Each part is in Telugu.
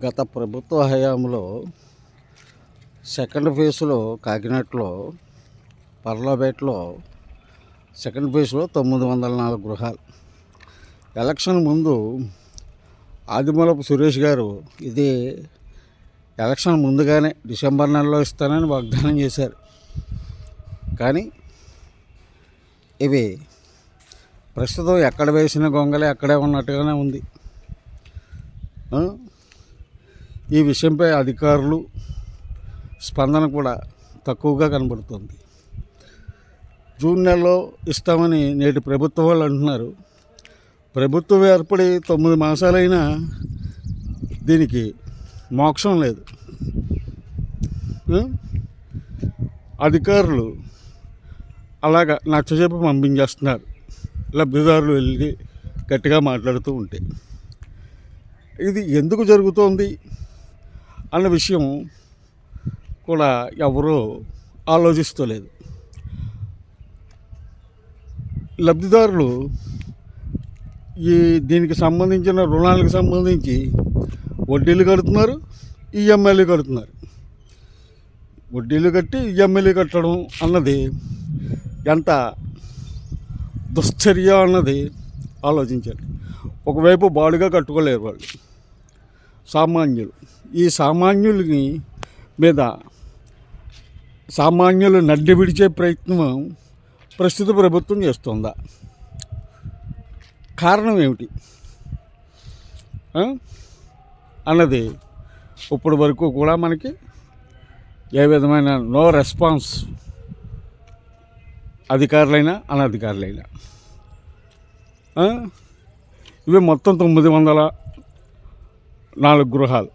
గత ప్రభుత్వ హయాంలో సెకండ్ ఫేజ్లో కాకినాడలో పర్లాపేటలో సెకండ్ ఫేజ్లో 904 గృహాలు. ఎలక్షన్ ముందు ఆదిమూలపు సురేష్ గారు ఇది ఎలక్షన్ ముందుగానే డిసెంబర్ నెలలో ఇస్తానని వాగ్దానం చేశారు. కానీ ఇవి ప్రస్తుతం ఎక్కడ వేసిన గొంగలే అక్కడే ఉన్నట్టుగానే ఉంది. ఈ విషయంపై అధికారులు స్పందన కూడా తక్కువగా కనబడుతుంది. జూన్ నెలలో ఇస్తామని నేటి ప్రభుత్వం వాళ్ళు అంటున్నారు. ప్రభుత్వం ఏర్పడి 9 మాసాలైనా దీనికి మోక్షం లేదు. అధికారులు అలాగా నచ్చజెప్పి పంపించేస్తున్నారు. లబ్ధిదారులు వెళ్ళి గట్టిగా మాట్లాడుతూ ఉంటే ఇది ఎందుకు జరుగుతోంది అన్న విషయం కూడా ఎవరూ ఆలోచిస్తలేదు. లబ్ధిదారులు దీనికి సంబంధించిన రుణాలకు సంబంధించి వడ్డీలు కడుతున్నారు, ఈఎంఐలు కడుతున్నారు. వడ్డీలు కట్టి ఈఎంఐలు కట్టడం అన్నది ఎంత దుశ్చర్య అన్నది ఆలోచించాలి. ఒకవైపు బాడుగా కట్టుకోలేరు వాళ్ళు సామాన్యులు. ఈ సామాన్యులని మీద సామాన్యులు నడ్డి విడిచే ప్రయత్నం ప్రస్తుత ప్రభుత్వం చేస్తుందా? కారణం ఏమిటి అన్నది ఇప్పటి వరకు కూడా మనకి ఏ విధమైన నో రెస్పాన్స్, అధికారులైనా అనధికారులైనా. ఇవి మొత్తం 904 గృహాలు.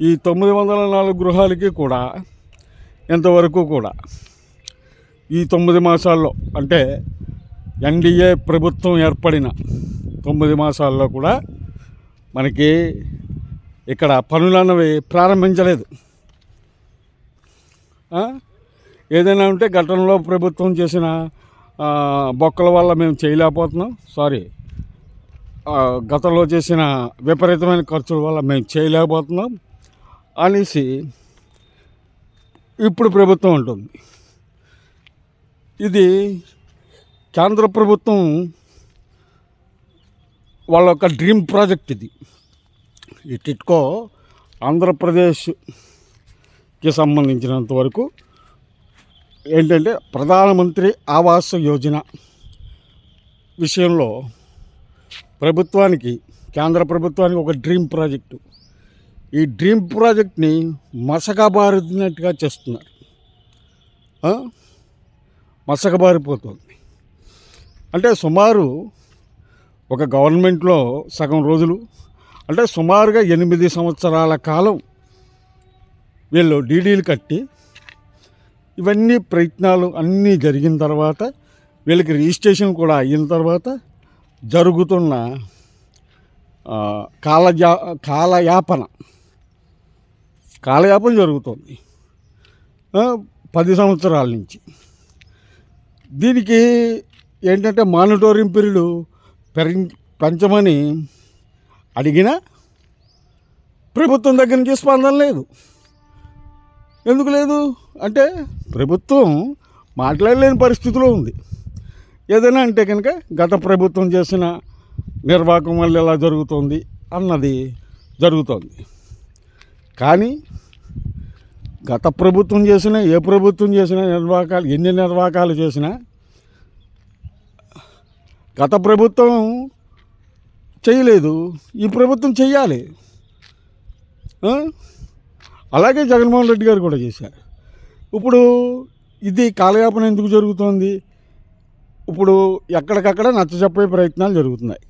ఈ 904 గృహాలకి కూడా ఎంతవరకు కూడా ఈ 9 మాసాల్లో, అంటే ఎన్డీఏ ప్రభుత్వం ఏర్పడిన 9 మాసాల్లో కూడా మనకి ఇక్కడ పనులు అన్నవి ప్రారంభించలేదు. ఏదైనా ఉంటే గతంలో ప్రభుత్వం చేసిన బొక్కల వల్ల మేము చేయలేకపోతున్నాం, గతంలో చేసిన విపరీతమైన ఖర్చుల వల్ల మేము చేయలేకపోతున్నాం అనేసి ఇప్పుడు ప్రభుత్వం ఉంటుంది. ఇది కేంద్ర ప్రభుత్వం వాళ్ళ యొక్క డ్రీమ్ ప్రాజెక్ట్ ఇది. ఈ టిట్కో ఆంధ్రప్రదేశ్కి సంబంధించినంత వరకు ఏంటంటే ప్రధానమంత్రి ఆవాస్ యోజన విషయంలో కేంద్ర ప్రభుత్వానికి ఒక డ్రీమ్ ప్రాజెక్టు. ఈ డ్రీమ్ ప్రాజెక్ట్ని మసకబారినట్టుగా చేస్తున్నారు. మసకబారిపోతుంది. అంటే సుమారు ఒక గవర్నమెంట్లో సగం రోజులు, అంటే సుమారుగా 8 సంవత్సరాల కాలం వీళ్ళు డీడీలు కట్టి ఇవన్నీ ప్రయత్నాలు అన్నీ జరిగిన తర్వాత వీళ్ళకి రిజిస్ట్రేషన్ కూడా అయిన తర్వాత జరుగుతున్న కాలయాపన జరుగుతుంది 10 సంవత్సరాల నుంచి. దీనికి ఏంటంటే మానిటరింగ్ పీరియడ్ పెంచమని అడిగినా ప్రభుత్వం దగ్గర నుంచి స్పందన లేదు. ఎందుకు లేదు అంటే ప్రభుత్వం మాట్లాడలేని పరిస్థితిలో ఉంది. ఏదైనా అంటే కనుక గత ప్రభుత్వం చేసిన నిర్వాహకం వల్ల ఎలా జరుగుతుంది అన్నది జరుగుతుంది. కానీ గత ప్రభుత్వం చేసిన ఏ ప్రభుత్వం చేసిన ఎన్ని నిర్వాహకాలు చేసినా గత ప్రభుత్వం చేయలేదు, ఈ ప్రభుత్వం చెయ్యాలి. అలాగే జగన్మోహన్ రెడ్డి గారు కూడా చేశారు. ఇప్పుడు ఇది కాలయాపన ఎందుకు జరుగుతోంది? ఇప్పుడు ఎక్కడికక్కడ నచ్చజెప్పే ప్రయత్నాలు జరుగుతున్నాయి.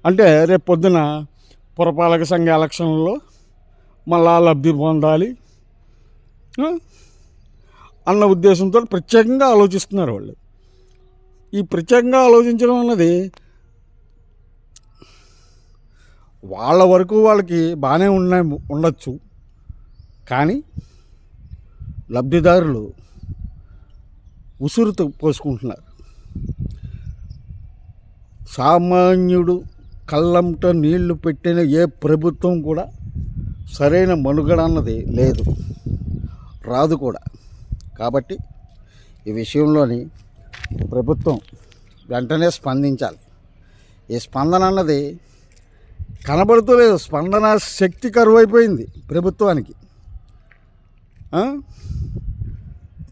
అంటే రేపు పొద్దున పురపాలక సంఘ ఎలక్షన్లలో మళ్ళా లబ్ధి పొందాలి అన్న ఉద్దేశంతో ప్రత్యేకంగా ఆలోచిస్తున్నారు వాళ్ళు. ఈ ప్రత్యేకంగా ఆలోచించడం అన్నది వాళ్ళ వరకు వాళ్ళకి బాగానే ఉండొచ్చు. కానీ లబ్ధిదారులు ఉసురు పోసుకుంటున్నారు. సామాన్యుడు కళ్ళంట నీళ్లు పెట్టిన ఏ ప్రభుత్వం కూడా సరైన మనుగడ అన్నది లేదు, రాదు కూడా. కాబట్టి ఈ విషయంలోని ప్రభుత్వం వెంటనే స్పందించాలి. ఈ స్పందన అన్నది కనబడుతలేదు, స్పందన శక్తి కరువైపోయింది ప్రభుత్వానికి.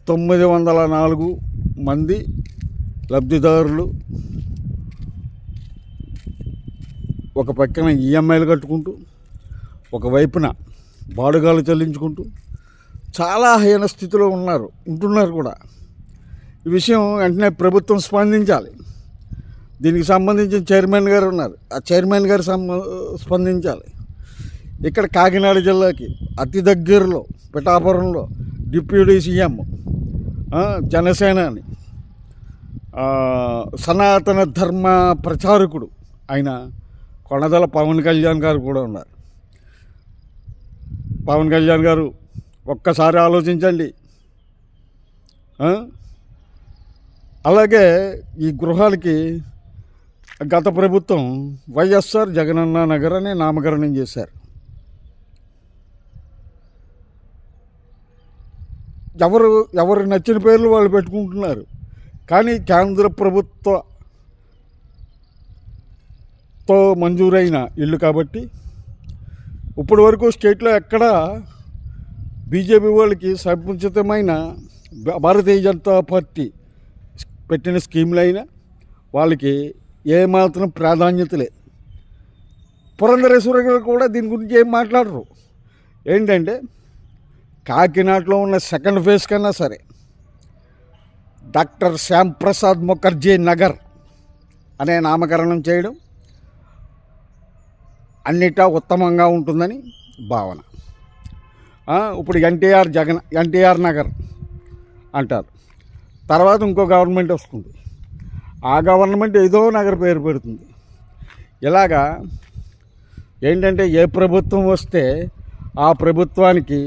904 మంది లబ్ధిదారులు ఒక పక్కన ఈఎంఐలు కట్టుకుంటూ, ఒకవైపున బాడుగాలు చెల్లించుకుంటూ చాలా హీన స్థితిలో ఉంటున్నారు కూడా. ఈ విషయం వెంటనే ప్రభుత్వం స్పందించాలి. దీనికి సంబంధించిన చైర్మన్ గారు ఉన్నారు, ఆ చైర్మన్ గారు స్పందించాలి. ఇక్కడ కాకినాడ జిల్లాకి అతి దగ్గరలో పిఠాపురంలో డిప్యూటీ సీఎం జనసేనాని సనాతన ధర్మ ప్రచారకుడు ఆయన కొణదల పవన్ కళ్యాణ్ గారు కూడా ఉన్నారు. పవన్ కళ్యాణ్ గారు ఒక్కసారి ఆలోచించండి. అలాగే ఈ గృహాలకి గత ప్రభుత్వం వైఎస్ఆర్ జగనన్న నగర్ అనే నామకరణం చేశారు. ఎవరు నచ్చిన పేర్లు వాళ్ళు పెట్టుకుంటున్నారు. కానీ కేంద్ర ప్రభుత్వంతో మంజూరైన ఇల్లు కాబట్టి ఇప్పటి వరకు స్టేట్లో ఎక్కడ బీజేపీ వాళ్ళకి సముచితమైన భారతీయ జనతా పార్టీ పెట్టిన స్కీములైనా వాళ్ళకి ఏమాత్రం ప్రాధాన్యత లేదు. పురంధరేశ్వర గారు కూడా దీని గురించి ఏం మాట్లాడరు. ఏంటంటే కాకినాడలో ఉన్న సెకండ్ ఫేజ్ కన్నా సరే డాక్టర్ శ్యామ్ ప్రసాద్ ముఖర్జీ నగర్ అనే నామకరణం చేయడం అన్నిటా ఉత్తమంగా ఉంటుందని భావన. ఇప్పుడు ఎన్టీఆర్ నగర్ అంటారు. తర్వాత ఇంకో గవర్నమెంట్ వస్తుంది, ఆ గవర్నమెంట్ ఏదో నగర్ పేరు పెడుతుంది. ఇలాగా ఏంటంటే ఏ ప్రభుత్వం వస్తే ఆ ప్రభుత్వానికి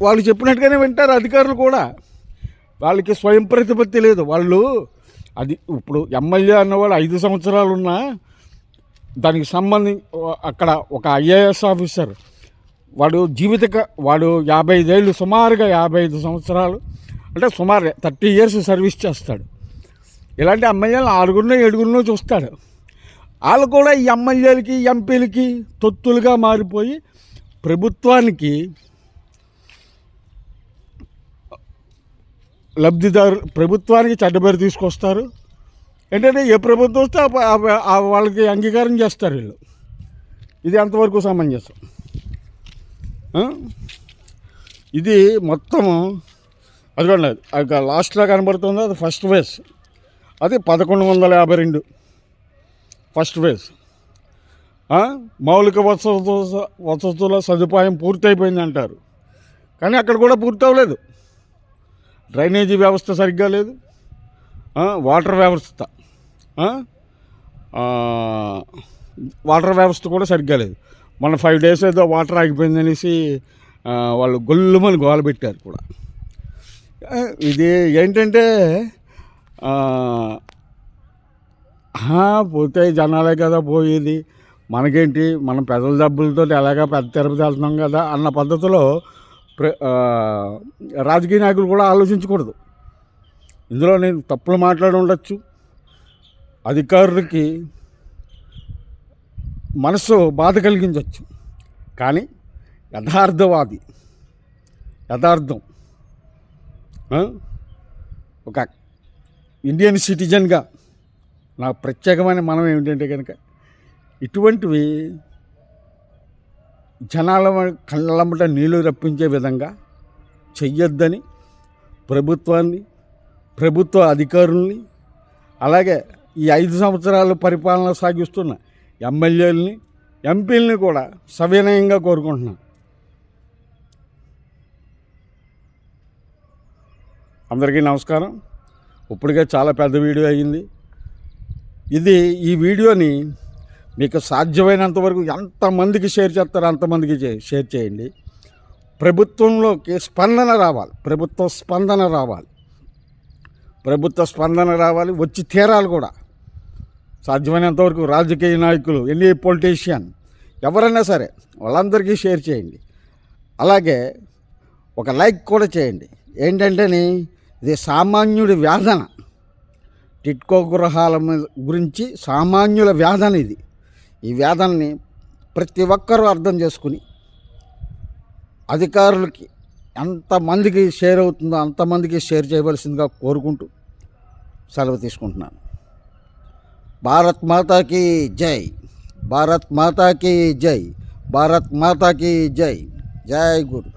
వాళ్ళు చెప్పినట్టుగానే వింటారు అధికారులు కూడా. వాళ్ళకి స్వయం ప్రతిపత్తి లేదు. వాళ్ళు అది ఇప్పుడు ఎమ్మెల్యే అన్నవాడు 5 సంవత్సరాలు ఉన్నా దానికి అక్కడ ఒక ఐఏఎస్ ఆఫీసర్ వాడు వాడు 55 ఏళ్ళు, సుమారుగా 55 సంవత్సరాలు అంటే సుమారు 30 years సర్వీస్ చేస్తాడు. ఇలాంటి ఎమ్మెల్యేలు 6-7 చూస్తాడు. వాళ్ళు కూడా ఈ ఎమ్మెల్యేలకి ఎంపీలకి తొత్తులుగా మారిపోయి ప్రభుత్వానికి ప్రభుత్వానికి చెడ్డబేరు తీసుకొస్తారు. ఏంటంటే ఏ ప్రభుత్వం వస్తే వాళ్ళకి అంగీకారం చేస్తారు వీళ్ళు. ఇది ఎంతవరకు సమంజసం? ఇది మొత్తము అదిగోండి, అది లాస్ట్లో కనబడుతుంది, అది ఫస్ట్ ఫేజ్. అది 1152 ఫస్ట్ ఫేజ్. మౌలిక వసతుల సదుపాయం పూర్తయిపోయింది అంటారు, కానీ అక్కడ కూడా పూర్తి అవ్వలేదు. డ్రైనేజీ వ్యవస్థ సరిగ్గా లేదు, వాటర్ వ్యవస్థ కూడా సరిగ్గా లేదు. మొన్న 5 days ఏదో వాటర్ ఆగిపోయిందనేసి వాళ్ళు గొల్లుమని గోల పెట్టారు కూడా. ఇది ఏంటంటే పోతే జనాలే కదా పోయేది, మనకేంటి, మనం పెద్దల డబ్బులతో ఎలాగా పెద్ద తిరుపతి వెళ్తున్నాం కదా అన్న పద్ధతిలో రాజకీయ నాయకులు కూడా ఆలోచించకూడదు. ఇందులో నేను తప్పులు మాట్లాడి ఉండొచ్చు, అధికారులకి మనసు బాధ కలిగించవచ్చు, కానీ యథార్థం ఒక ఇండియన్ సిటిజన్గా నా ప్రత్యేకమైన మనం ఏమిటంటే కనుక ఇటువంటివి జనాల కళ్ళమ్మట నీళ్లు రప్పించే విధంగా చెయ్యొద్దని ప్రభుత్వ అధికారుల్ని, అలాగే ఈ 5 సంవత్సరాలు పరిపాలన సాగిస్తున్న ఎమ్మెల్యేలని, ఎంపీలని కూడా సవినయంగా కోరుకుంటున్నాను. అందరికీ నమస్కారం. ఇప్పటికే చాలా పెద్ద వీడియో అయ్యింది. ఈ వీడియోని మీకు సాధ్యమైనంత వరకు ఎంతమందికి షేర్ చేస్తారో అంతమందికి షేర్ చేయండి. ప్రభుత్వంలోకి స్పందన రావాలి, ప్రభుత్వ స్పందన రావాలి, వచ్చి తీరాలి కూడా. సాధ్యమైనంత వరకు రాజకీయ నాయకులు, ఎనీ పొలిటీషియన్ ఎవరైనా సరే వాళ్ళందరికీ షేర్ చేయండి. అలాగే ఒక లైక్ కూడా చేయండి. ఏంటంటేని ఇది సామాన్యుడి వేదన, టిట్కో గృహాల గురించి సామాన్యుల వేదన ఇది. ఈ వేదనని ప్రతి ఒక్కరూ అర్థం చేసుకుని అధికారులకి ఎంతమందికి షేర్ అవుతుందో అంతమందికి షేర్ చేయవలసిందిగా కోరుకుంటూ సెలవు తీసుకుంటున్నాను. భారత్ మాతాకి జై, భారత్ మాతాకి జై, భారత్ మాతాకి జై. జై గురు.